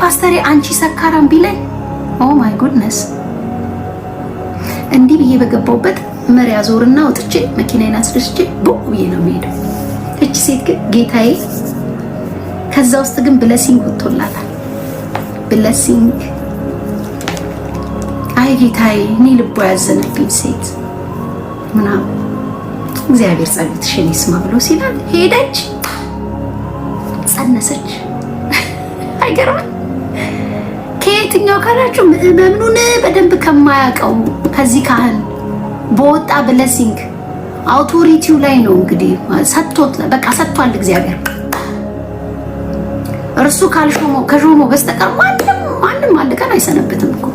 ፓስተሬ አንቺ ሰካራም ቢለኝ ኦ ማይ ጉድነስ እንዲህ ብዬ በገባውበት መሪያ ዞርና ወጥቼ መኪናዬን አስደስቼ ቦክ ብዬ ነው የምሄደው። እቺ ሴት ግን ጌታዬ ከዛ ውስጥ ግን ብለሲንግ ወጥቶላታል። ብለሲንግ አይ ጌታዬ እኔ ልቦ ያዘነብኝ ሴት ምናምን እግዚአብሔር ጸሎትሽን ይስማ ብሎ ሲላል ሄደች፣ ጸነሰች። አይገርምም? ከየትኛው ካላችሁ ምእመኑን በደንብ ከማያውቀው ከዚህ ካህን በወጣ ብለሲንግ አውቶሪቲው ላይ ነው እንግዲህ ሰጥቶት በቃ ሰጥቷል እግዚአብሔር። እርሱ ከሾሞ በስተቀር ማንም አንድ ቀን አይሰነበትም እኮ።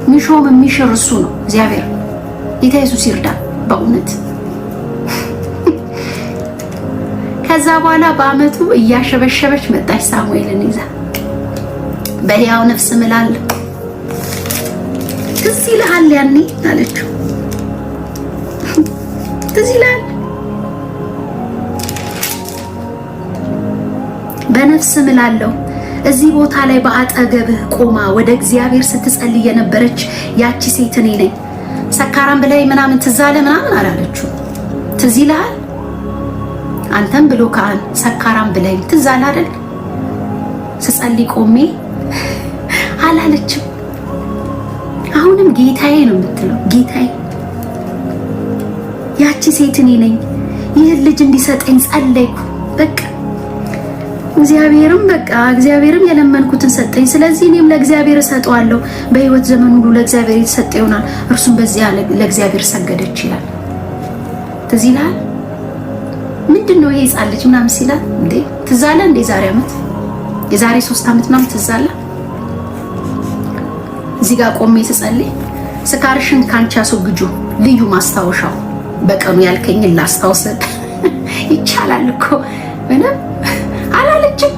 የሚሾም የሚሽር እሱ ነው እግዚአብሔር። ጌታ ኢየሱስ ይርዳ በእውነት። ከዛ በኋላ በአመቱ እያሸበሸበች መጣች ሳሙኤልን ይዛ። በሕያው ነፍስ እምላለሁ ትዝ ይልሃል ያኔ አለችው። ትዝ ይልሃል በነፍስ እምላለሁ እዚህ ቦታ ላይ በአጠገብህ ቆማ ወደ እግዚአብሔር ስትጸልይ የነበረች ያቺ ሴት እኔ ነኝ። ሰካራም ብላይ ምናምን ትዝ አለ ምናምን አላለችው። ትዝ ይልሃል አንተም ብሎ ካህን ሰካራም ብላይ ትዝ አለ አይደል? ስጸልይ ቆሜ አላለችም። አሁንም ጌታዬ ነው የምትለው። ጌታዬ ያቺ ሴት እኔ ነኝ። ይህን ልጅ እንዲሰጠኝ ጸለይኩ። በቃ እግዚአብሔርም የለመንኩትን ሰጠኝ። ስለዚህ እኔም ለእግዚአብሔር እሰጠዋለሁ። በህይወት ዘመን ሁሉ ለእግዚአብሔር የተሰጠ ይሆናል። እርሱም በዚያ ለእግዚአብሔር ሰገደች ይላል። ትዝ ይልሃል? ምንድነው ይሄ ሕፃን ልጅ ምናምን ሲላል እንዴ ትዝ አለ እንዴ? የዛሬ 3 ዓመት ምናምን ትዝ አለ። እዚህ ጋር ቆሜ ስጸልይ ስካርሽን ካንቺ አስወግጁ ልዩ ማስታወሻው በቀኑ ያልከኝን ላስታውስ ይቻላል እኮ ምንም አላለችም።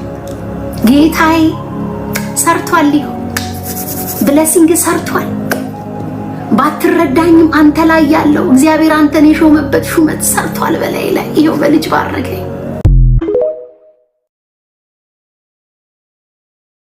ጌታዬ ሰርቷል፣ ብለሲንግ ሰርቷል። ባትረዳኝም አንተ ላይ ያለው እግዚአብሔር አንተን የሾመበት ሹመት ሰርቷል በላይ ላይ። ይሄው በልጅ ባረከኝ።